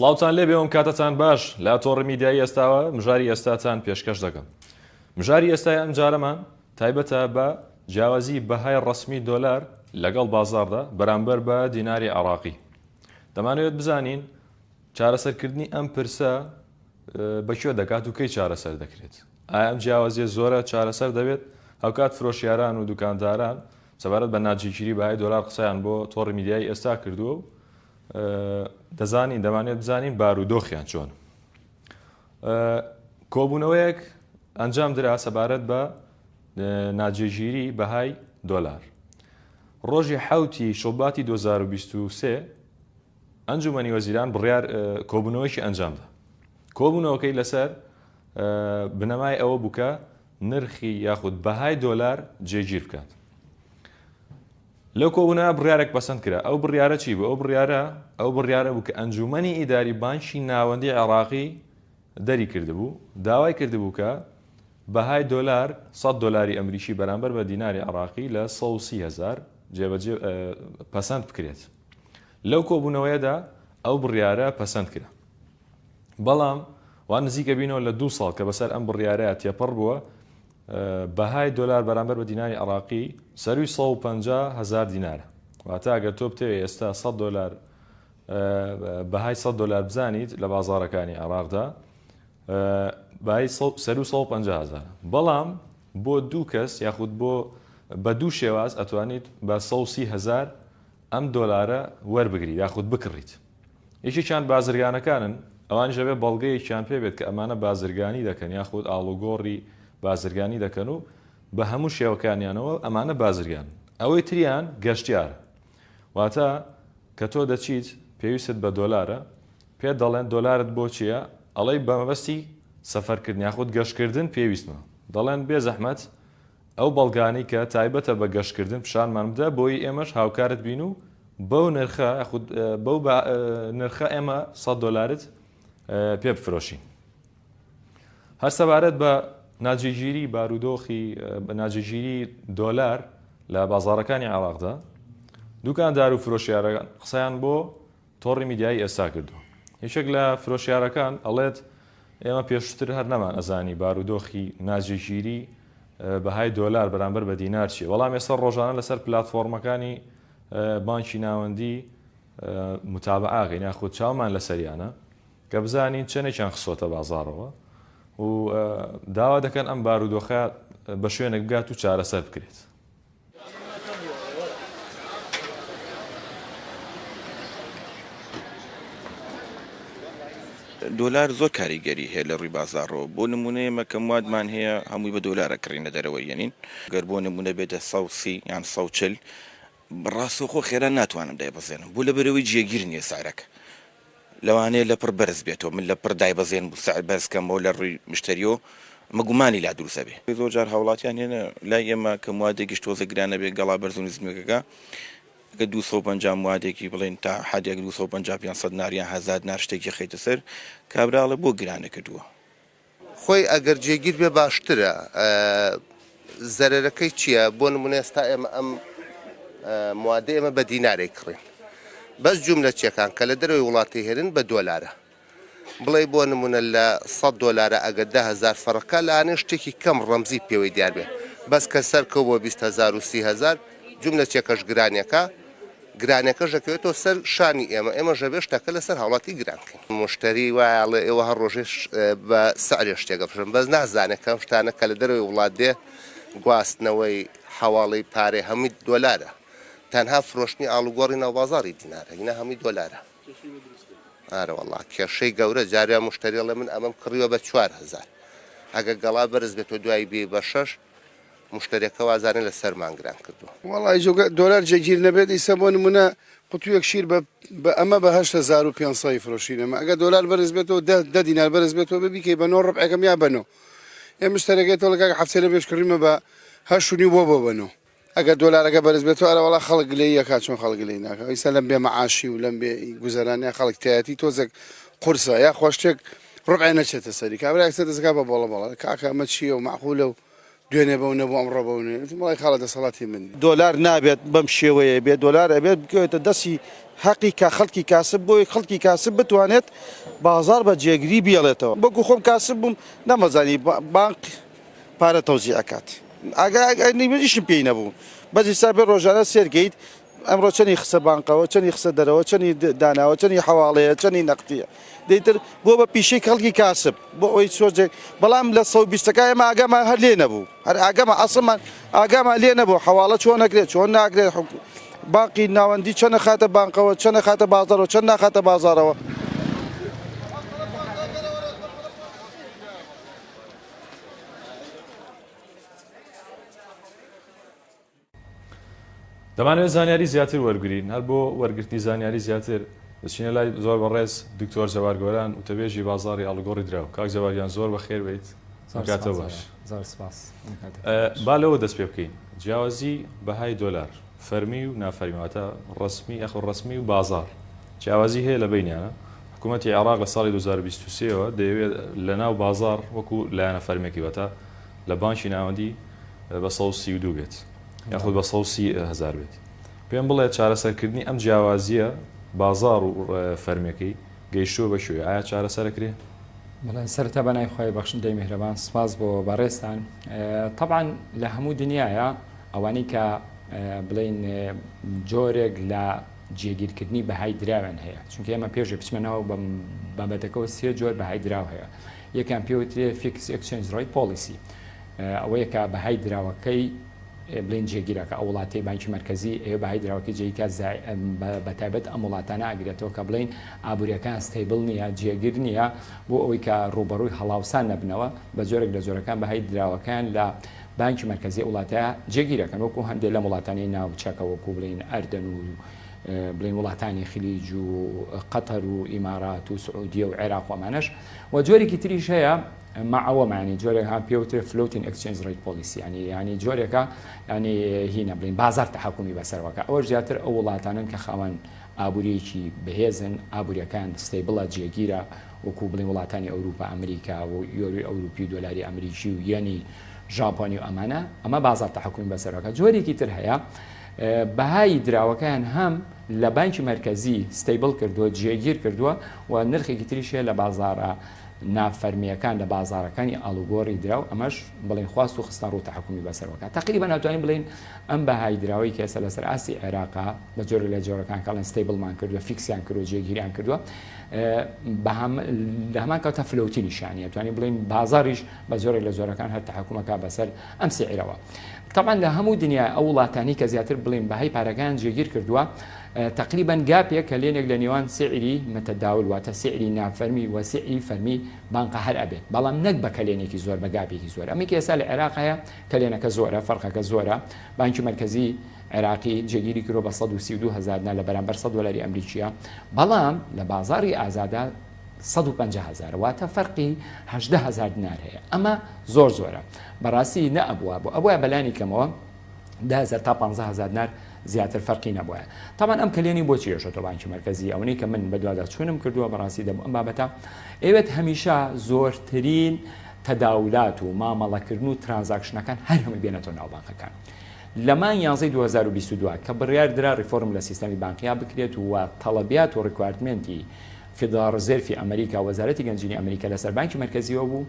سڵاوتان لێ بێەوەم کاتتان باش لا تۆڕ میدیایی ئێستاوە مژاری ئێستاتان پێشکەش دەکەم. مژاری ئێستای ئەم جارەمان تایبەتە بە جیاوازی بەهای ڕسمی دۆلار لەگەڵ بازاردا بەرامبەر بە دیناری عراقی. دەمانوێت بزانین چارەسەرکردنی ئەم پرسە بەکوێ دەکات و کەی چارەسەر دەکرێت. ئایا ئەم جیاوازیە زۆرە چارەسەر دەبێت هەوکات فرۆشیاران و دوکانداران سەبارەت بە ناجێگیری بەهای دۆلار قسەیان بۆ تۆڕی میدیایی ئێستا کردووە و دەزانین دەمانێت بزانین بارودۆخیان چۆن. کۆبوونەوەیەک ئەنجام درا سەبارەت بە ناجێگیری بەهای دۆلار. ڕۆژی حوتی شۆباتی 2023 ئەنجومەنی وەزیران بڕیار کۆبوونەوەیکی ئەنجامدا. کۆبوونەوەکەی لەسەر بنەمای ئەوە بووکە نرخی یاخود بەهای دۆلار جێگیر بکات. لەو کۆبوونە بڕیارێک پەسەند کرا. ئەو بڕیارە چی بوو؟ ئەو بڕیارە بوو کە ئەنجومەنی ئیداری بانکی ناوەندی عێراقی دەری کردبوو، داوای کردبوو کە بەهای دۆلار 100 دۆلاری ئەمریکی بەرامبەر بە دیناری عێراقی لە 130,000 جێبەجێ پەسەند بکرێت. لەو کۆبوونەوەیەدا ئەو بڕیارە پەسەند کرا. بەڵام وان نزیکە بینەوە لە 2 ساڵ کە بەسەر ئەم بڕیارەیە تێپەڕ بووە، بەهای دۆلار بەرامبەر بە دیناری عێراقی سەروی 150,000 دینارە. واتە ئەگەر تۆ بتەوێت ئێستا 100 دۆلار بەهای 100 دۆلار بزانیت لە بازاڕەکانی عێراقدا بەهای سەروی 150,000. بەڵام بۆ دوو کەس یاخود بۆ بە دوو شێواز ئەتوانیت بە 130,000 ئەم دۆلارە وەربگریت یاخود بکڕیت. یەکێکیان بازرگانەکانن، ئەوان ژەبێ بەڵگەیەکیان پێ بێت کە ئەمانە بازرگانی دەکەن یاخود ئاڵوگۆڕی بازرگانی دەکەن و بە هەموو شێوەکانیانەوە ئەمانە بازرگان. ئەوەی تریان گەشتیارە. واتە کە تۆ دەچیت پێویست بە دۆلارە، پێ دەڵێن دۆلارت بۆ چییە؟ ئەڵەی بە مەبەستی سەفەرکردن یاخود گەشتکردن پێویستمە. دەڵێن بێ زەحمەت ئەو بەڵگانەی کە تایبەتە بە گەشتکردن پیشانمان بدە بۆی ئێمەش هاوکارت بین و بەو نرخە یاخود بەو نرخە ئێمە 100 دۆلارت پێ بفرۆشین. هەر سەبارەت بە ناجێگیری بارودۆخی ناجێگیری دۆلار لە بازاڕەکانی عێراقدا دوکاندار و فرۆشیارەکان قسەیان بۆ تۆڕی میدیایی ئێستا کردو. هیچێک لە فرۆشیارەکان ئەڵێت ئێمە پێشتر هەر نەمان ئەزانی بارودۆخی ناجێگیری بەهای دۆلار بەرامبەر بە دینار چیە. وەڵام ئێستا ڕۆژانە لەسەر پلاتفۆرمەکانی بانکی ناوەندی متابعاغین یاخود چاومان لەسەریانە کە بزانین چەندێکیان خسۆتە بازاڕەوە و داوا دەکەن ئەم بارودۆخە بە شوێنێک بگات و چارەسەر بکرێت. دۆلار زۆر کاریگەری هەیە لە ڕووی بازاڕەوە. بۆ نمونەیە مەکەم وادمان هەیە هەمووی بە دۆلارە کڕینە دەرەوەی یەنین گەر بۆ نمونە بێتە 130 یان 140 ڕاستەوخۆ خێرا ناتوانم دایبەزێنم بۆ لە بەرەوەی جێگیر نییە سعرەکە. لەوانەیە لە پڕ بەرز بێتەوە، من لە پڕ دایبەزێن بوو سعر بەرزکەمەوە لە ڕووی مشتریەوە مەگومانی لا دروستە بێ. زۆر جار هاوڵاتیان هێنە لای ئێمە کە موادێکیش تۆزە گرانە بێ گەڵا بەرز و نزمێکەکە کە 250 موادێکی بڵێن تا حدێک 250 ناریان 1000 نار شتێکی خەیتە سەر کابراڵە بۆ گرانە کردووە. خۆی ئەگەر جێگیر بێ باشترە. زەرەرەکەی چییە؟ بۆ نمونە ئێستا ئێمە ئەم موادە ئێمە بە دینارێک کڕین، بەس جوملە چیەکان کە لە دەرەوەی وڵاتی هێرن بە دۆلارە. بڵێ بۆ نمونە لە 100 دۆلارە ئەگەر 10,000 فەرەکە لەوانەیە شتێکی کەم ڕەمزی پێوەی دیار بێ، بەس کە سەرکەوت بۆ 20,000 و 30,000 جوملە چێکەش گرانیەکە گرانەکەش دەکەوێتەوە سەر شانی ئێمە ژەبێ شتەکە لەسەر هاوڵاتی گرانکەین. مشتری وایڵێ ئێوە هەر ڕۆژێش بە سعرێ شتێکە بفرن، بەس نازانێت کەم شتانە کە لە دەرەوەی وڵات دێ گواستنەوەی حەواڵەی پارێ هەمووی دۆلارە. تەنها فرۆشتنی ئاڵوگۆڕی ناوبازاڕی دینارە، هینە هەمووی دۆلارە. ئارە وەڵڵا کێشەی گەورە جاریان مشتری ئەڵێ من ئەمەم کڕیوە بە 4,000 ئەگە گەڵا بەرز بێتەوە دوای بێ بە 6 مشتریەکە وازانێ لە سەرمان گران کردووە. وەڵی دۆلار جێگیر نەبێت ئیسە بۆ نمونە قوتوویەک شیر بە ئەمە بە 8,500 فرۆشینەمە. ئەگە دۆلار بەرز بێتەوە 10 دینار بەرز بێتەوە ببیکەی بە 9 ڕبعەکەم یا بەنەوە. ئێ مشتریەکەیتەوە لەگە هەفتەی لە پێش کڕیمە بە 8.5 بۆ بەنەوە. ئەگەر دۆلارەکە بەرز بێتەوە ئەرە وەڵا خەڵک گلەی یەکا چۆن خەڵک گلەی ناکە. ئیسا لەم بێ مەعاشی و لەم بێ گوزەرانیە خەڵک تایەتی تۆزێک قورسە یا خۆشتێک ڕبعێ نەچێتە سەری کابرا ئەکسەر دەزگا بە بۆڵە کاکە ئەمە چییە و معقولە و دوێنێ بەو نەبوو ئەمڕۆ بەونێ وڵی خاڵە دەسەڵاتی من دۆلار نابێت بەم شێوەیە بێت دۆلار ئەبێت بکەوێتە دەستی حەقی کا خەڵکی کاسب بۆی خەڵکی کاسب بتوانێت بازار بە جێگری بێڵێتەوە بەکو خۆم کاسب بووم نەمەزانی بانک پارە تەوزیع ئەکات ئیشم پێی نەبوو بەزی سا بێ ڕۆژانە سێرگەیت ئەمڕۆ چەندی خسە بانکەوە چەندی خسە دەرەوە چەندی داناوە چەندی حواڵەیە چەندی نەقتیە دەیتر بۆ بە پیشەی خەڵکی کاسب بۆ ئەوی سۆزێک بەڵام لە 120ەکە ئێمە ئاگامان هەر لێ نەبوو هەر ئاگەمە ئەسڵمان ئاگامان لێ نەبوو حواڵە چۆن نەکرێت چۆن ناکرێت باقی ناوەندی چەند خاتە بانکەوە چەند خاتە بازارەوە چەند ناخاتە بازارەوە دەمانوێت زانیاری زیاتر وەرگین هەر بۆ وەرگرتنی زانیاری زیاتر دەچینە لای زۆر بەڕێز دکتۆر جەوار گۆران وتەبێژی بازاری ئاڵگۆڕی دراوە کاک جەواریان زۆر بەخێر بیت کاتە باش با لەوە دەست پێ بکەین جیاوازی بەهای دۆلار فەرمی و نافەرمیواتە ڕسمی ئەخ ڕسمی و بازار جیاوازی هەیە لە بینیانە حکوومەتی عێراق لە ساڵی 2023ەوە دەیەوێت لە ناو بازار وەکو لایەنە فەرمیێکی وەتە لە بانکی ناوەندی بە 132 بێت یاخود بە 130,000 بێت پێم بڵێ چارەسەرکردنی ئەم جیاوازیە بازار و فەرمیەکەی گەیشتووە بە شوێ ئایا چارەسەرەکرێ؟ بەڵێن سەرەتا بەنای خۆی بەخشندەی میهرەبان سپاس بۆ بەڕێستان طبعا لە هەموو دنیاە ئەوانەی کە بڵین جۆرێک لە جێگیرکردنی بەهای دراوێن هەیە چونکە ئێمە پێشێ بچمەنەوە بابەتەکەەوە سێ جۆر بەهای دراو هەیە یەکان پێوترێ فیکس ئەکسچێنج ڕێت پۆلیسی ئەوەیە کە بەهای دراوەکەی بڵین جێگیرەکە ئەو وڵاتی بانکی مرکزی ئێوە بەهای دراوەکە جێیکە بەتایبەت ئەم وڵاتانە ئاگرێتەوە کە بڵین ئابوووریەکان ستیبل نییە جێگیر نییە بۆ ئەوەی کە ڕوبەڕووی هەڵاوسان نەبنەوە بە جۆرێک لە جۆرەکان بەهای دراوەکان لە بانکی مرکزی وڵاتەیە جێگیرەکەن وەکو هەندێک لە وڵاتانی ناوچەکە وەکو بڵین ئەردەن و بڵین وڵاتانی خلیج و قەتەر و ئیمارات و سعودیە و عێراق ومانەش و جۆرێکی تریش هەیە معەوە معنی جۆرێکها پێوترێ فلوتین ئەکسچێنج ڕێت پۆلیسی ینی جۆرێکە ینی هینە بڵین بازار تەحکومی بەسەرەوەکە ئەوە زیاتر ئەو وڵاتانن کە خاوەن ئابوووریەکی بەهێزن ئابوووریەکان ستیبڵە جێگیرە وەکو بڵین وڵاتانی ئەوروپا ئەمریکا و یۆری ئەوروپی دۆلاری ئەمریکی و یەنی ژاپۆنی و ئەمانە ئەمە بازار تەحکومی بەسەرەوەکە جۆرێکی تر هەیە بەهای دراوەکەیان هەم لە بانکی مرکزی ستیبل کردووە جێگیر کردووە و نرخێکی تریش هەیە لە بازارە نافەرمیەکان لە بازارەکانی ئاڵوگۆڕی دراو ئەمەش بڵین خواست و خستان ڕوو تەحکومی بەسەرەوەکە تقریبا ناتوانین بڵین ئەم بەهای دراوەی کە ئێستا لەسەر ئاسی عێراقا بە جۆر لە جۆرەکان کاڵن ستیبلمان کردووە فیکسیان کردووە جێگیریان کردووە لە هەمان کەوتە فلوتی نیشانیە توانین بڵین بازاریش بە جۆرێک لە جۆرەکان هەر تەحکومەکە بەسەر ئەم سعرەوە طبعا لە هەموو دنیا ئەو وڵاتانی کە زیاتر بڵین بەهای پارەکان جێگیر کردووە تقریبا گاپێک کە لێنێک لە نێوان سعری متەداول واتە سعری نافەرمی و سعری فەرمی بانقە هەر ئەبێت بەڵام نەک بە کەلێنێکی زۆر بە گاپێکی زۆر ئەمەی ئێستا لە عێراق هەیە کەلێنەکە زۆرە فەرقەکە زۆرە بانکی مرکزی عێراقی جێگیری کرۆ بە 132,000 لە بەرامبەر 100 دلاری ئەمریکیە بەڵام لە بازاری ئازادا 150,000 واتە فەرقی 18,000 دینار هەیە ئەمە زۆر زۆرە بەڕاستی نەئەبووە بۆ ئەوە بەلانی کەمەوە 10,000 تا 15,000 دینار زیاتر فەرقی نەبووە تامان ئەم کلێنی بۆ چێشەوە بانکی مرکزی ئەوەی کە من بەدووادا چوونم کردووە بەڕاستی دەبوو ئەم بابەتە ئەوێت هەمیشە زۆرترین تەداولات و مامەڵەکردن و ترانزاکشنەکان هەر هەمووی بێنێتەوە ناو بانکەکان لە مانگی 2022 کە بڕیاردرا ریفۆرم لە سیستەمی بانکیا بکرێت و تەڵەبیات و ڕیکواردمنتی فدرال رزرفی ئەمریکا وەزارەتی گەنجینی ئەمریکا لەسەر بانکی مرکزیەوە بوو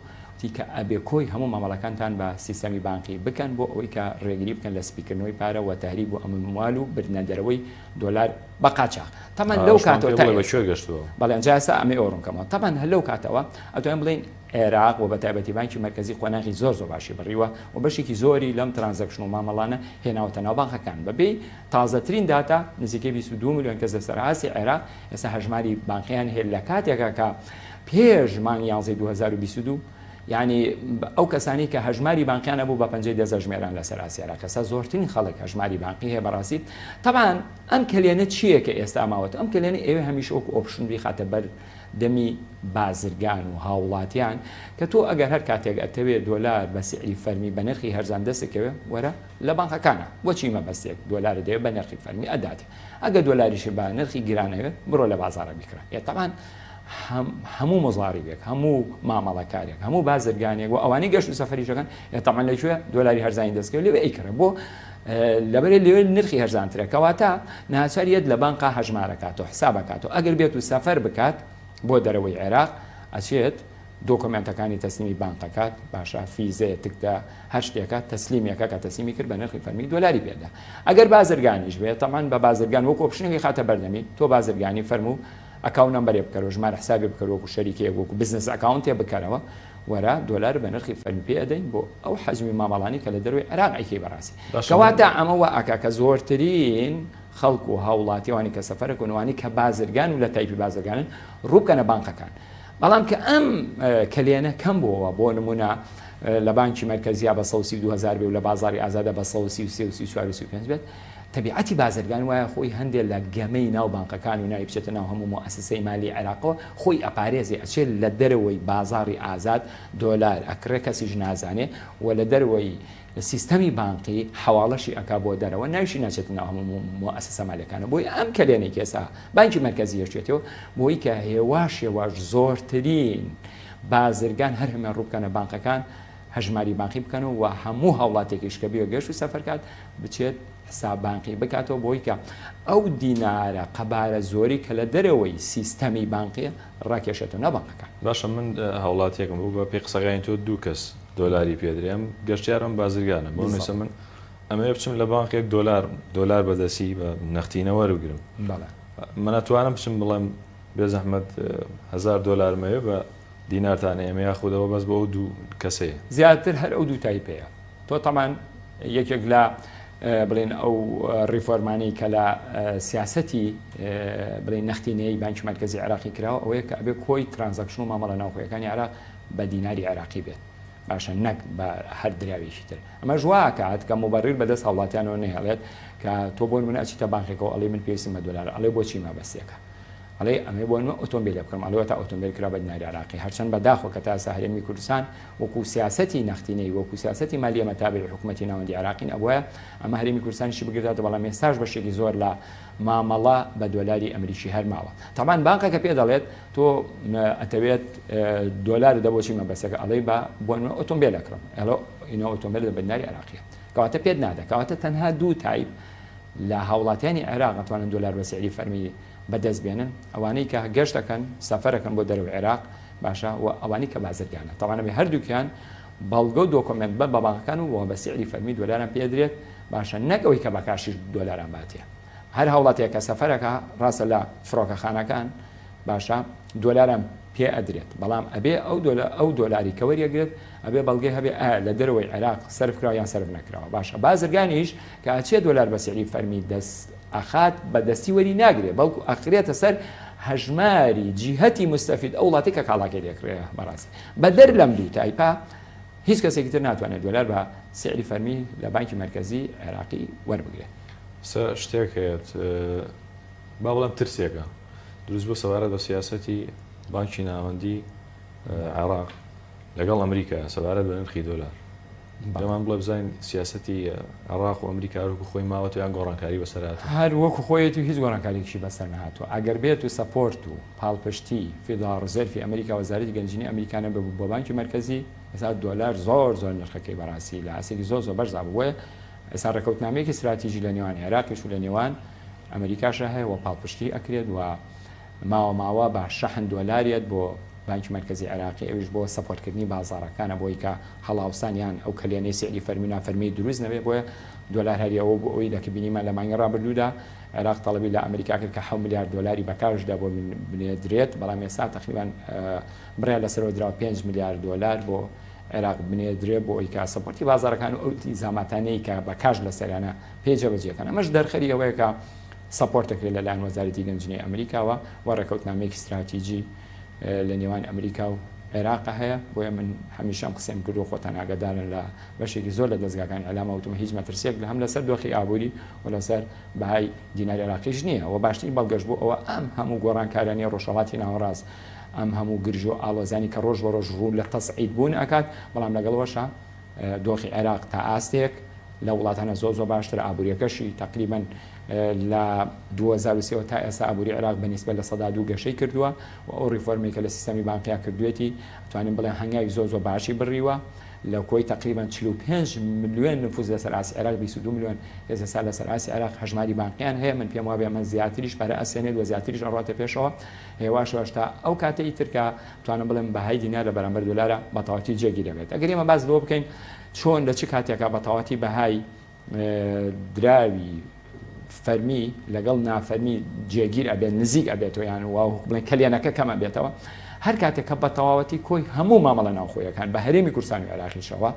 کە ئەبێ کۆی هەموو مامەڵەکانتان بە سیستەمی بانکی بکەن بۆ ئەوەی کە ڕێگری بکەن لە سپیکردنەوەی پارە و تەهریب و ئەموال و بردنەدەرەوەی دۆلار بە قاچاق تەمان لەو کاتەوە بەشوێ گەشتووە بەڵێ ئەنجاسا ئەمێ ئۆڕۆنکەمەوە تەمان هەر لەو کاتەوە ئەتوانین بڵین عێراق و بەتایبەتی بانکی مرکزی قۆناغی زۆر باشی بڕیوە و بەشێکی زۆری لەم ترانزەکشن و مامەڵانە هێناوەتە ناو بانکەکان بەبێ تازەترین داتا نزیکەی 22 میلیۆن کەس لەسەر ئاسی عێراق ئێستا هەژماری بانکیان هەیە لە کاتێکە کە پێش مانگی 2022 یعنی ئەو کەسانی کە هەژماری بانکیانە بوو بە 50,000 ژمێران لەسەر ئاسی عێراق ئێستا زۆرترین خەڵک هەژماری بانکی هەیە بەڕاستی طبعاً ئەم کلێنە چییە کە ئێستا ماوەت ئەم کلێنە ئێوە هەمیشە وەکو ئۆپشن بخاتە بەر دەمی بازرگان و هاوڵاتیان کە تۆ ئەگەر هەر کاتێک ئەتەوێت دۆلار بە سعری فەرمی بە نرخی هەرزان دەستەکەوێ وەرە لە بانکەکانە بۆچی مەبەستێک دۆلارە دەوێت بە نرخی فەرمی ئەداتێ ئەگە دۆلاریش بە نرخی گرانەوێت بڕۆ لە بازارە بیکڕە طبعاً هەموو مۆزاریبێک هەموو مامەڵەکارێک هەموو بازرگانێک و ئەوانی گەشت و سەفەریشەکان تەمان لەکوێ دۆلاری هەرزانی دەستکەوت لێوێ ئەیکڕێ بۆ لەبەرێ لێوێ نرخی هەرزانترە کەواتە ناچار یەت لە بانقا هەژمارەکاتەوە حسابەکاتەوە ئەگەر بێت و سەفەر بکات بۆ دەرەوەی عێراق ئەچێت دۆکۆمنتەکانی تەسلیمی بانقەکات باشە فیزەیە تکدا هەر شتێکە تەسلیمیەکە کە تەسلیمی کرد بە نرخی فەرمی دۆلاری پێدا ئەگەر بازرگانیش بێت تەمان بە بازرگان وەکو پشنێکی خاتە بەردەمی تۆ بازرگانی فەرموو ئەکاون نمبەرێ بکەرەوە ژمارە حسابی بکەوەکو شەریکەیەک وەکو بزنس ئەکاونتێ بکەرەوە وەرە دۆلار بە نرخی فەرمی پێ ئەدەین بۆ ئەو حەجمی مامەڵانی کە لە دەروی عێراق ئەیکەی بەڕاستی کەواتە ئەمەوە ئاکا کە زۆرترین خەڵک و هاوڵاتیوانی کە سەفەرە کۆنەوانی کە بازرگان و لە تایپی بازرگانن ڕووبکەنە بانقەکان بەڵام کە ئەم کلێنە کەم بووەوە بۆ نمونە لە بانکی مرکزیە بە 2000 بێ و لە بازاری ئازادە بە 134 بێت تەبیعەتی بازرگان وایە خۆی هەندێک لە گەمەی ناو بانقەکان و ناوی بچێتە ناو هەموو مؤسسەی مالی عێراقەوە خۆی ئەپارێزێ ئەچێت لە دەرەوەی بازاری ئازاد دۆلار ئەکرێ کەسیش نازانێ و لە دەرەوەی سیستەمی بانقی حواڵەشی ئەکا بۆ دەرەوە ناویشی ناچێت ناو هەموو مؤسسە مالیەکانە بۆی ئەم کلێنێک ئێستا بانکی مرکزی هێشتێتەوە بۆی کە هێواش زۆرترین بازرگان هەر هەمێ ڕووبکەنە بانقەکان هەژماری بانقی بکەنەوە و هەموو هاوڵاتێکیش کە بیوە گەشت و سەفەرکات بچێت حساب بانقی بکاتەوە بۆی کە ئەو دینارە قەبارە زۆری کە لە دەرەوەی سیستەمی بانقیە ڕاکێشێتەوە نەبانقەکان. باشە من هاوڵاتێکم بوو بە پێی قسەکانی تۆ دوو کەس دۆلاری پێدرێم گەشتیارم بازرگانە بۆ نووسە من ئەمە بچم لە بانقێک دۆلار بەدەسی بە نەختینە وەربگرم من ئەتوانم بچم بڵێم بێزەحمەت 1000 دۆلارمەوێ بە دینارتانە ئێمە یاخودەوە بەس بۆ ئەو دوو کەسەیە زیاتر هەر ئەو دوو تایپەیە تۆ تەمان یەکێک لە بڵێن ئەو ریفۆرمانی کە لە سیاسەتی بڵێن نەختینەی بانکی مرکزی عێراقی کراوە ئەوەیە کە ئەبێ کۆی ترانزەکشن و مامەڵە ناوخۆیەکانی عێراق بە دیناری عێراقی بێت باشە نەک بە هەر دراوێکی تر ئەمە ژواکات کە مۆبەڕیر بەدەست هاوڵاتیانەوە نەهێڵێت کە تۆ بۆ من ئەچیتە بانکێکەوە ئەڵێ من پێویستم بە دۆلار ئەڵێ بۆچی مەبەستێکە ئەڵێ ئەمێ بۆ من ئۆتۆمبیل بکڕم ئەڵێ تا ئۆتۆمبیل کرا بە دیناری عێراقی هەرچەند بەداخۆ کە تا ئێستا هەرێمی کوردستان وەکو سیاسەتی نەختینەی وەکو سیاسەتی مالیە مەتابع حکوومەتی ناوەندی عێراقین ئەوەیە ئەمە هەرێمی کوردستانیشی بگرێتەوە بەڵام ئێستاش بەشێکی زۆر لە مامەڵە بە دۆلاری ئەمریکی هەرماوە تەمان بانکەکە پێ دەڵێت تۆ ئەتەوێت دۆلار دەبۆچی مەبەستەکە ئەڵێ بە بۆ من ئۆتۆمبیل ئەکڕم ئەڵێ ئینە ئۆتۆمبیل بە دیناری عێراقیە کەواتە پێت نادە کەواتە تەنها دوو تایپ لە هاوڵاتیانی عێراق ئەتوانن دۆلار بە سعری فەرمی بەدەست بێنن ئەوانەی کە گەشت دەکەن سەفەرەکەن بۆ دەرەوەی عێراق باشە و ئەوانی کە بازرگانە تەوانە بێ هەردووکیان بەڵگە و دۆکۆمنت بە بانکەکان و بە سعری فەرمی دۆلاران پێدرێت باشە نەک ئەوەی کە بەکاشی دۆلاران باتێ هەر هاوڵاتێک کە سەفەرەکە ڕاستە لە فڕۆکەخانەکان باشە دۆلاران پێ ئەدرێت بەڵام ئەبێ ئەو دۆلاری کە وەریەگرێت ئەبێ بەڵگەی هەبێ لە دەرەوەی عێراق سەرف کراوە یان سەرف نەکراوە باشە بازرگانیش کە ئەچێ دۆلار بە سعری فەرمی دەست ئەخات بە دەستی وەری ناگرێت بەڵکو ئەخرێتە سەر هەژماری جیهەتی مستەفید ئەو وڵاتی کە کاڵاکێ دەکرێت بەڕاستی بەدەر لەم دوو تایپا هیچ کەسێکی تر ناتوانێت دۆلار بە سعری فەرمی لە بانکی مرکزی عێراقی وەربگرێت شتێک هەیەت با بڵێم ترسێکە دروست بۆ سەبارەت بە سیاسەتی بانکی ناوەندی عێراق لەگەڵ ئەمریکا سەبارەت بە نرخی دۆلار دەمان بڵێ بزانین سیاسەتی عێراق و ئەمریکا وەکو خۆی ماوەتە یان گۆڕانکاری بەسەرات هەر وەکو خۆیەتی هیچ گۆڕانکاریەکی بەسەر نهاتوە ئەگەر بێت و سەپۆرت و پاڵپشتی فیدرال ڕزەرفی ئەمریکا وەزارەتی گەنجینی ئەمریکانە بۆ بانکی مرکزی ئێستا دۆلار زۆر نرخەکەی بەڕاستی لە ئاسێکی زۆر بەرز بووە ئێستا ڕێکەوتنامەیەکی استراتیژی لە نێوان عێراقیش و لە نێوان ئەمریکاشە هەیە و پاڵپشتی ئەکرێت و ماوە بە شەحن دۆلاریەت بۆ بانکی مرکزی عێراقی ئەوش بۆ سەپۆرتکردنی بازاڕەکانە بۆی کە هەڵاوسانیان ئەو کلێنەی سعری فەرمی نافەرمی دروست نەبێ بۆیە دۆلار هەریەوە بۆ ئەوی دەکە بینیمان لە مانگی ڕابردوودا عێراق تەڵەبی لە ئەمریکا کرد کە 7 میلیارد دۆلاری بەکارشدا بۆ بنێدرێت بەڵام ئێستا تقریبان بڕیان لەسەرەوە درا 5 میلیارد دۆلار بۆ عێراق بنێدرێت بۆ ئەوی کە سەپۆرتی بازاڕەکان و ئەو ئیلزاماتانەی کە بەکاش لەسەریانە پێجەبەجێکەن ئەمەش دەرخەری ئەوەیە کە سەپۆرتەکرێت لەلایەن وەزارەتی گەنجینەی ئەمریکاوە و ڕێکەوتنامەیەکی استراتیژی لە نێوان ئەمریکا و عێراق هەیە بۆیە من هەمیشەم قسەم کردو خۆتان ئاگادارن لە بەشێکی زۆر لە دەستگاکانی ئەلامە وتم هیچ مەترسێک لە هەم لەسەر دۆخی ئابووری و لەسەر بەهای دیناری عێراقیش نییە و باشترین بەڵگەش بوو ئەوە ئەم هەموو گۆڕانکارانی ڕۆژهەڵاتی ناوەڕاست ئەم هەموو گرژ و ئاڵۆزانی کە ڕۆژ بە ڕۆژ ڕوو لە تەسعید بوون ئەکات بەڵام لەگەڵەوەشە دۆخی عێراق تا ئاستێک لە وڵاتانە زۆ باشتر ئابوووریەکەشی تقریبان لە 2023 تا ئێستا ئابووری عێراق بەنسبە لە سەدا 2 گەشەی کردووە و ئەو ریفۆرمێکە لە سیستەمی بانقیا کردوێتی توانین بڵێن هەنگاوی زۆ باشی بڕیوە لە کۆی تقریبان 45 ملیۆن نفوس لەسەر ئاسی عێراق 22 ملیۆن هێزە لەسەر ئاسی عێراق هەژماری بانقییان هەیە من پێم وابێ من زیاتریش پارە ئەسێنێت و زیاتریش ئەڕاتە پێشەوە هێواشەوەش تا ئەو کاتەی ترکە توانم بڵێم بەهای دینار لە بەرامبەر دۆلارە بەتەواتی جێگیر دەبێت ئەگەر ئێمە باز لەوە بکەین چۆن لە چ کاتێکا بەتەواتی بەهای دراوی فەرمی لەگەڵ نافەرمی جێگیر ئەبێت نزیک ئەبێتەوە یان وا بڵێن کەلێنەکە کەمە بێتەوە هەر کاتێک کە بە تەواوەتی کۆی هەموو مامەڵە ناوخۆیەکان بە هەرێمی کوردستان و عێراقیشەوە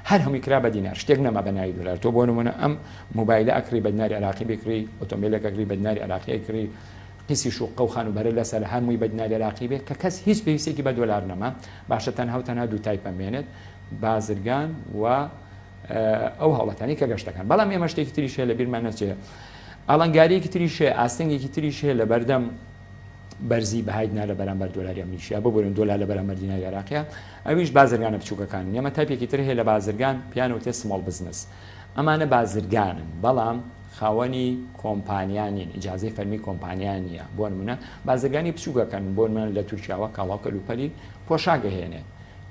هەر هەمووی کرا بە دینار شتێک نەما بە ناوی دۆلار تۆ بۆ نمونە ئەم مۆبایلە ئەکری بە دیناری عێراقی بکری ئۆتۆمبیلێک ئەکری بە دیناری عێراقی ئەکری قیسی شوقە و خانوبەرە لەسەر هەمووی بە دیناری عێراقی بێت کە کەس هیچ پێویستێکی بە دۆلار نەما باشە تەنها دوو تایپە بێنێت بازرگان و ئەو هەوڵەتانی کە گەشتەکان بەڵام ئێمە شتێکی تریش هەیە لە بیرمان نەچێت ئاڵنگاریەکی تریش هەیە ئاستەنگێکی تریش هەیە لە بەردەم بەرزی بەهای دینار لە بەرامبەر دۆلاری ئەمریکا ببورن دۆلار لە بەرامبەر دیناری عێراقیە ئەویش بازرگانە بچووکەکان ئێمە تایپێکی تر هەیە لە بازرگان پیانەوتێ سمۆڵ بزنس ئەمانە بازرگانن بەڵام خاوەنی کۆمپانیانین ئیجازەی فەرمی کۆمپانیان نیە بۆ نمونە بازرگانی بچووکەکەن بۆ نمونە لە تورکیاوە کاڵاو کەلوپەلی پۆشاگە هێنێت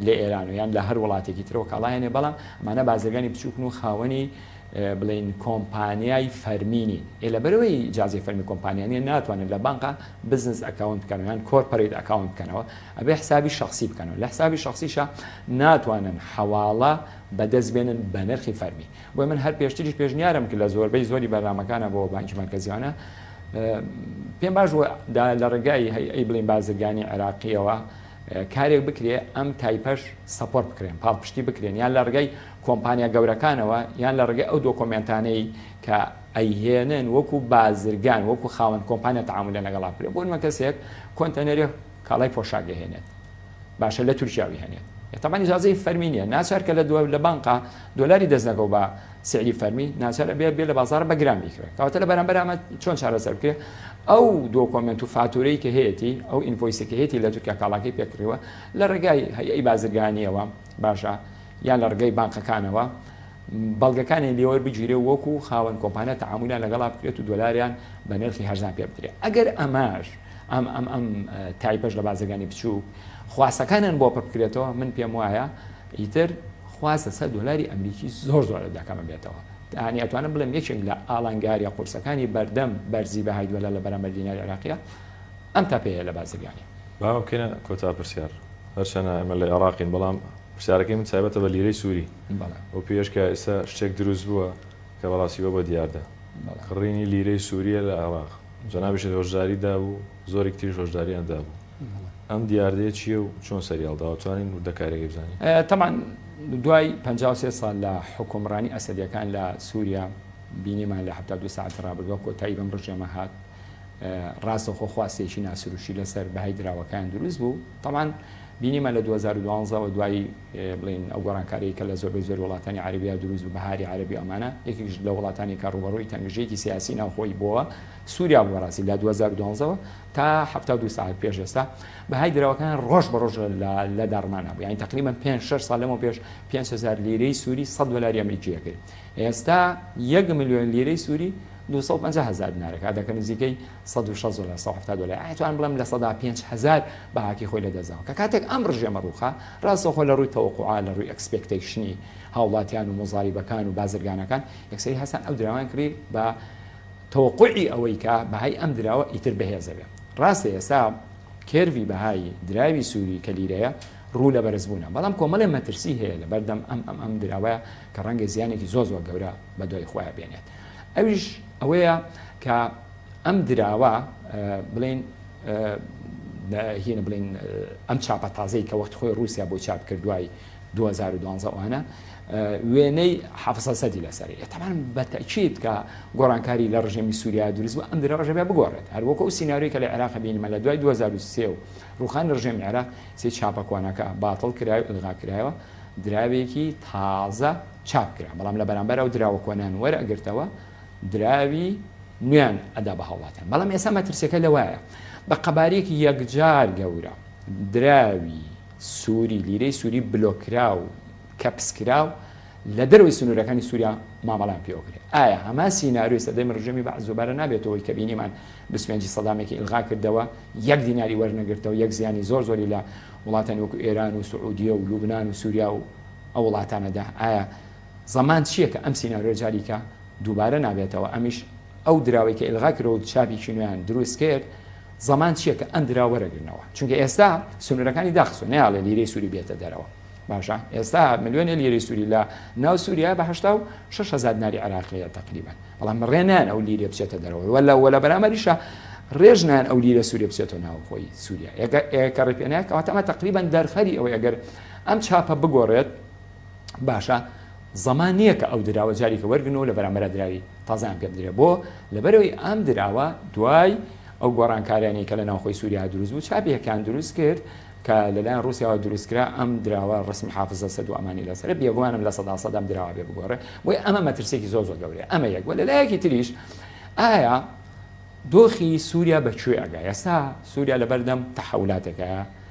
لە ئێران و یان لە هەر وڵاتێکی ترەوە کاڵایەنێ بەڵام ئەمانە بازرگانی بچووکن و خاوەنی بڵین کۆمپانیای فەرمینی لە بەرەوەی ئیجازەی فەرمی کۆمپانیانیە ناتوانن لە بانقا بزنس ئەکاونت بکەن یان کۆرپەرێت ئەکاونت بکەنەوە ئەبێ حسابی شخصی بکەنەوە لە حسابی شخصیشە ناتوانن حەواڵە بەدەست بێنن بە نرخی فەرمی بۆ من هەر پێشتریش پێشنیارم کرد لە زۆری بەرنامەکانە بۆ بانکی مرکزیانە پێم باش لە ڕێگای هەیئەی بڵین بازرگانی عێراقیەوە کارێک بکرێ ئەم تایپەش سەپۆرت بکرێن پاڵپشتی بکرێن یان لە ڕێگەی کۆمپانیا گەورەکانەوە یان لە ڕێگەی ئەو دۆکۆمنتانەی کە ئەیهێنن وەکو بازرگان وەکو خاوەن کۆمپانیا تەعامل لەگەڵا بکرێ بۆ نمە کەسێک کۆنتەنەری کاڵای پۆشاگە هێنێت باشە لە تورکیاوی هێنێت تەمان ئیجازەی فەرمی نیە ناچار کە لە بانقا دۆلاری دەستنەکەەوە بە سعری فەرمی ناچار بێ لە بازار بە گران بیکرێت کەواتە لە بەرامبەر ئەمە چۆن چارەسەر بکرێت ئەو دۆکۆمنت و فاتورەی کە هەیەی ئەو ئینفۆیسێکی هەیەی لە تورکیا کاڵاکەی پێکڕیوە لە ڕێگای هەیئەی بازرگانیەوە باشە یان لە ڕێگەی بانقەکانەوە بەڵگەکانی لێوە بگیرێ وەکو خاوەن کۆمپانیا تەعاملیان لەگەڵا بکرێت و دۆلاریان بە نرخی هەرزان پێ بدرێت ئەگەر ئەماش ئەم تایپەش لە بازرگانی بچوو خواستەکانیان بۆ پڕ بکرێتەوە من پێم وایە ئیتر خواستە سەر دۆلاری ئەمریکی زۆر دەکەمە بێتەوە ئەنی ئەتوانم بڵێم یەکێک لە ئاڵنگاریە قورسەکانی بەردەم بەرزی بەهای دۆلار لە بەرامبەر دیناری عێراقیە ئەم تاپەیە لە بازرگانی با بکەینە کۆتا پرسیار هەرچەنە ئەمە لە عێراقین بەڵام پرسیارەکەی من تایبەتە بە لیرەی سووری ئەو پێش کە ئێستا شتێک دروست بووە کە بەڕاستیوە بە دیاردا کڕینی لیرەی سووریە لە عێراق جەنابیشت هۆشداریدا بوو زۆرێک تریش هۆشداریاندا بوو ئەم دیاردەیە چییە و چۆن سەریاڵداوەتوانین و دەکارێکی بزانین تەمان دوای 53 ساڵ لە حکومڕانی ئەسەدیەکان لە سووریا بینیمان لە 72 ساعت ڕابردووە کۆتایی بەم ڕژێمە هات ڕاستەخۆ خواستێکی ناسروشی لەسەر بەهای دراوەکان دروست بوو تەمان بینیمە لە 2012 و دوای بڵین ئەو گۆڕانکاری کە لە زۆر وڵاتانی عەربیە دروست بوو بەهاری عەربی ئەمانە یەکێک لە وڵاتانی کە ڕوبەڕووی تەنگژەیەکی سیاسی ناوخۆی بووە سووریا بوو ڕاستی لە 2012 تا 72 ساعت پێش ئێستا بەهای دراوەکان ڕۆژ بە ڕۆژ لە داڕمانە بوو یعنی تقریبا 5-6 ساڵ لەمەوە پێش 5,000 لیرەی سووری 100 دلاری ئەمریکیە کرد ئێستا 1 ملیۆن لیرەی سووری 250,000 دینارێک دەکەن نزیکەی 160 دلار 170 دلار ئەتوان بڵێم لە 5,000 بەهاکی خۆی لەدەستداوە کە کاتێک ئەم ڕژێمە ڕووخا ڕاستەخۆ لە ڕووی تەوەقوعات لە ڕووی ئەکسپێکتیشنی هاوڵاتیان و مۆزاریبەکان و بازرگانەکان یەکسەری هەستان ئەو دراوان کردی بە تەوەقوعی ئەوەی کە بەهای ئەم دراوە ئیتر بەهێزە بێت ڕاستە ئێستا کێروی بەهای دراوی سووری کە لیرەیە ڕوو لە بەرزبوونە بەڵام کۆمەڵێ مەترسی هەیە لە بەردەم ئەم دراوەیە کە ڕەنگە زیانێکی زۆر گەورە بە دوای خۆیان بێنێت ئەویش ئەوەیە کە ئەم دراوە بڵین هینە بڵین ئەم چاپە تازەی کە وەخت خۆی رووسیا بۆ چاپ کردوای 2012 وانە وێنەی 700 لەسەری تەمان بەتەکید کە گۆڕانکاری لە ڕژێمی سووریا دروست بوو ئەم دراوەژە بێ بگۆڕێت هەروەکو ئەو سیناریۆی کە لە عێراق بینیمە لە دوای 2023 و ڕوخانی ڕژێمی عێراق سێ چاپە کۆنەکە باتڵ کرایە و ئلغا کرایەوە دراوێکی تازە چاپ کرا بەڵام لە بەرامبەر ئەو دراوە کۆنان وەرئەگرتەوە دراوی نوێن ئەدا بە هەوڵاتیان بەڵام ئێستا مەترسیەکە لەوایە بە قەبارەیەکی یەکجار گەورە دراوی سووری لیرەی سووری بلۆکرا و کەپسکرا و لە دەروی سنوورەکانی سووریا مامەڵان پێوەکرێت. ئایا هەمان سیناریۆی سەردەمی ڕژێمی بەعزوبارە نابێتەوەی کە بینیمان 25 سەدامێکی ئیلغا کردەوە 1 دیناری وەرنەگرتەوە 1 زیانی زۆری لە وڵاتانی وەکو ئێران و سعودیە و لوبنان و سووریا و ئەو وڵاتانەدا. ئایا زەمان چییە کە ئەم سیناریۆ جاریکە دووبارە نابێتەوە؟ ئەمیش ئەو دراوەی کە ئیلغا کرەوە و چاپی چینویان دروست کرد زەمان چییە کە ئەم درا وەرەگرنەوە؟ چونکە ئێستا سنوورەکانی داخسۆ نەیاڵێ لیرەی سووری بێتە دەرەوە. باشە ئێستا ملیۆنە لیرەی سووری لە ناو سووریا بە 6,000 دیناری عراقیە تقریبا، بەڵام ڕێنان ئەو لیرە بچێتە دەرەوە ولا بەرامبەریشە ڕێژنان ئەو لیرە سووریە بچێتەوە ناو خۆی سووریا. کە ڕێپێنەیە کەواتە ئەمە تقریبا دەرخەری ئەوەی ئەگەر ئەم چاپە بگۆڕێت باشە زەمان نییە کە ئەو دراوە جاریکە وەرگنەوە لە بەرامبەر دراوی تازان پێ بدرێت بۆ لەبەرەوەی ئەم دراوە دوای ئەو گۆڕانکاریانی کە لە ناوخۆی سووریا دروست بوو چاپیەکان دروست کرد کە لەلایەن رووسیاوە دروستکرا ئەم دراوە ڕسمی حافزە سەد و ئەمانی لەسەر بێگومانم لە سەدام دراوە بێ بگۆڕێ بۆی ئەمە مەترسێکی زۆر گەورەیە. ئەمە یەک وە لەلایەکی تریش ئایا دۆخی سووریا بەکوێ ئەگا؟ ئێستا سووریا لە بەردەم تەحولاتێکە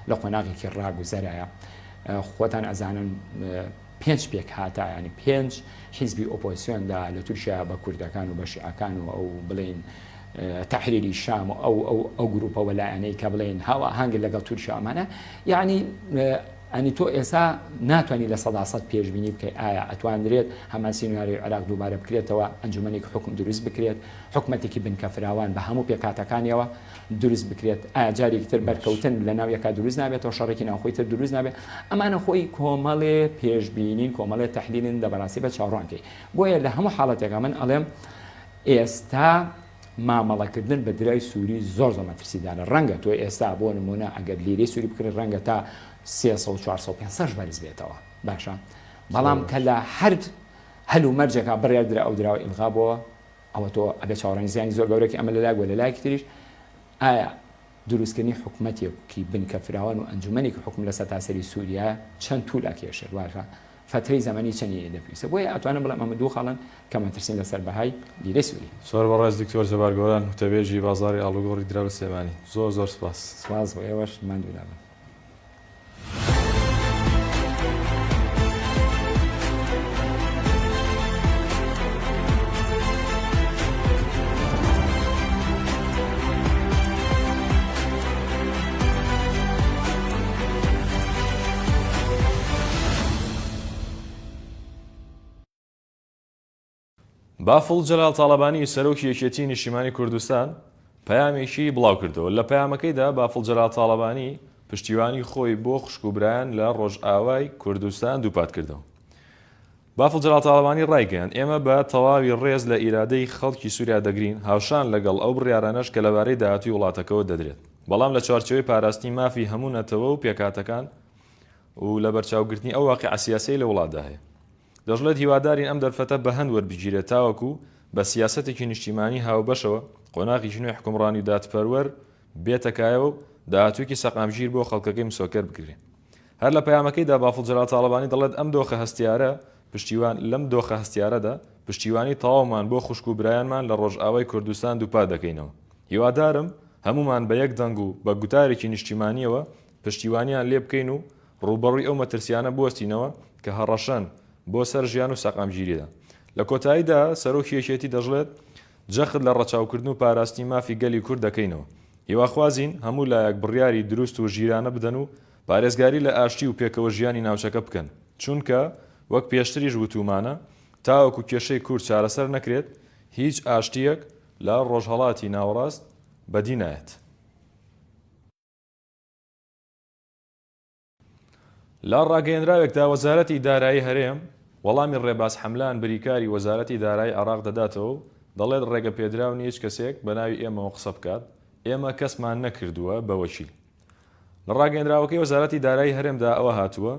لە قۆناغێکی ڕاگوزەرایە خۆتان ئەزانن 5 پێک هاتە ینی 5 حیزبی ئۆپۆزیسیۆندا لە تورکیا بە کوردەکان و بە شیعەکان و ئەو بڵێن تحریری شام و ئەو گروپە وەلایەنەی کە بڵێن هاوا هەنگ لەگەڵ تورکیا ئەمانە یعنی ئەنی تۆ ئێستا ناتوانانی لە 100% پێشبینی بکەیت ئایا ئەتوانرێت هەمان سیناری عێراق دووبارە بکرێتەوە ئەنجومەنێک حکم دروست بکرێت حکومەتێکی بنکە فراوان بە هەموو پێکاتەکانیەوە دروست بکرێت ئایا جارێکی تر بەرکەوتن لە ناویەکە دروست نابێتەوە شەڕێکی ناوخۆی تر دروست نابێت ئەمانە خۆی کۆمەڵێ پێشبینین کۆمەڵێ تەحلیلن دەبەڕاستی بە چاوەڕوانکەی بۆیە لە هەموو حاڵەتێکە من ئەڵێم ئێستا مامەڵەکردن بە درای سووری زۆر مەترسیدانە. ڕەنگە تۆ ئێستا بۆ نمونە ئەگەر لیرەی سووری بکرێت ڕەنگە تا 300 400 500 بەرز بێتەوە باشە، بەڵام کە لە هەلو مەرجێکا بڕیار درا ئەو دراوە ئیلغا بووە ئەوە تۆ ئەبێ چاوەڕێی زیانی زۆر گەورەی ئەمە لەلایەک وە لەلایەکی تریش ئایا دروستکردنی حکومەتێکی بنکە فراوان و ئەنجومەنێکی حکم لە سەتاسەری سووریا چەند توولا کێشێت واشە فترەی زەمانی چەندی دەپیویستە بۆیە ئەتوانم بڵێم ئەمە دوو خاڵن کە مەترسین لەسەر بەهای لیرەی سووری. زۆر بەڕێز دکتۆر جەبارگۆران وتەبێژی بازاری ئاڵوگۆڕی دراوە سلێمانی زۆر سپاس بۆ ئێوەش ماندوولابن. بافڵ جەلال تاڵەبانی سەرۆکی یەکێتی نیشتیمانی کوردستان پەیامێکی بڵاو کردەوە. لە پەیامەکەیدا بافڵ جەلال تاڵەبانی پشتیوانی خۆی بۆ خوشکوبرایان لە ڕۆژئاوای کوردستان دووپات کردەوە. بافڵ جەلال تاڵەبانی ڕایگەیاند ئێمە بە تەواوی ڕێز لە ئیرادەی خەڵکی سووریا دەگرین هاوشان لەگەڵ ئەو بڕیارانەش کە لەبارەی داهاتووی وڵاتەکەەوە دەدرێت، بەڵام لە چوارچێوەی پاراستنی مافی هەموو نەتەوە و پێکاتەکان و لە بەرچاوگرتنی ئەو واقعە سیاسیی لە وڵاتدا هەیە. دەژڵێت هیوادارین ئەم دەرفەتە بە هەند وەربگیرێت تاوەکو بە سیاسەتێکی نیشتیمانی هاوبەشەوە قۆناغی ژنوێ حکومڕانی و دادپەروەر بێتەکایەوە و داهاتوویەکی سەقامگیر بۆ خەڵکەکەی مسۆکەر بکرێت. هەر لە پەیامەکەیدا بافڵ جەلال تاڵەبانی دەڵێت ئەم دۆخە هەستیارە لەم دۆخە هەستیارەدا پشتیوانی تەواومان بۆ خوشک و برایانمان لە ڕۆژئاوای کوردستان دووپات دەکەینەوە. هیوادارم هەمومان بە یەک دەنگ و بە گوتارێکی نیشتیمانیەوە پشتیوانیان لێ بکەین و ڕوبەڕووی ئەو مەترسیانە بوەستینەوە کە هەڕەشەن بۆ سەر ژیان و سەقامگیریدا. لە کۆتاییدا سەرۆکی یەکێتی دەژڵێت جەخت لە ڕەچاوکردن و پاراستی مافی گەلی کورد دەکەینەوە. هیواخوازین هەموو لایەک بڕیاری دروست و ژیرانە بدەن و پارێزگاری لە ئاشتی و پێکەوە ژیانی ناوچەکە بکەن، چونکە وەک پێشتریش وتومانە تاوەکو کێشەی کورد چارەسەر نەکرێت هیچ ئاشتیەک لە ڕۆژهەڵاتی ناوەڕاست بەدی نایەت. لە ڕاگەیەنراوێکدا وەزارەتی دارایی هەرێم وەڵامی ڕێباز حەملان بریکاری وەزارەتی دارایی عێراق دەداتەوە دەڵێت ڕێگە پێدراو نیە هیچ کەسێک بە ناوی ئێمەوە قسە بکات، ئێمە کەسمان نەکردووە بە وەکیل. لە ڕاگەیەنراوەکەی وەزارەتی دارایی هەرێمدا ئەوە هاتووە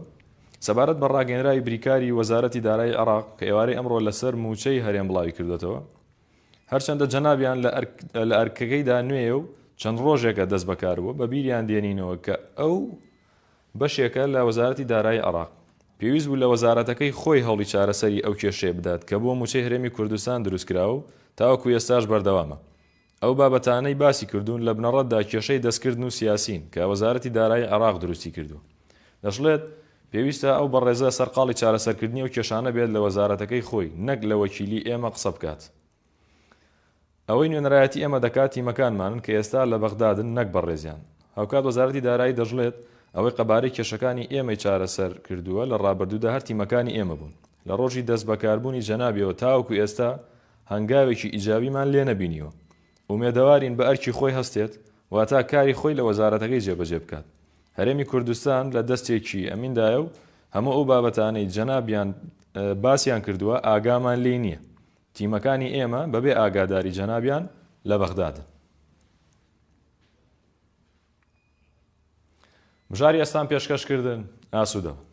سەبارەت بە ڕاگەیەنراوی بریکاری وەزارەتی دارایی عێراق کە ئێوارەی ئەمڕۆ لەسەر موچەی هەرێم بڵاوی کردێتەوە، هەرچەندە جەنابیان لە ئەرکەکەیدا نوێیە و چەند ڕۆژێکە دەست بەکاربووە بە بیریان دێنینەوە کە ئەو بەشێکە لە وەزارەتی دارایی عێراق پێویست بوو لە وەزارەتەکەی خۆی هەوڵی چارەسەری ئەو کێشەیە بدات کە بۆ موچەی هەرێمی کوردستان دروستکراوە و تاوەکو ئێستاش بەردەوامە. ئەو بابەتانەی باسی کردوون لە بنەڕەتدا کێشەی دەستکردن و سیاسین کە وەزارەتی دارایی عێراق دروستی کردو. دەشڵێت پێویستە ئەو بەڕێزە سەرقاڵی چارەسەرکردنی و کێشانە بێت لە وەزارەتەکەی خۆی نەک لە وەکیلی ئێمە قسە بکات. ئەوەی نوێنەرایەتی ئێمە دەکات تیمەکانمان کە ئێستا لە بەغدادن نەک بەڕێزیان. هەوکات وەزارەتی دارایی دەژڵێت ئەوەی قەبارەی کێشەکانی ئێمەی چارەسەر کردووە لە ڕابردوودا هەر تیمەکانی ئێمە بوون. لە ڕۆژی دەست بەکاربوونی جەنابیەوە تاوەکو ئێستا هەنگاوێکی ئیجابیمان لێ نەبینیوە. ومێدەوارین بە ئەرکی خۆی هەستێت واتە کاری خۆی لە وەزارەتەکەی جێبەجێ بکات. هەرێمی کوردستان لە دەستێکی ئەمیندایە و هەموو ئەو بابەتانەی جەنابیان باسییان کردووە ئاگامان لێ نییە. تیمەکانی ئێمە بەبێ ئاگاداری جەنابیان لە بەغدادن. بژاری ئەستان پێشکەشکردن ئاسوودەوە.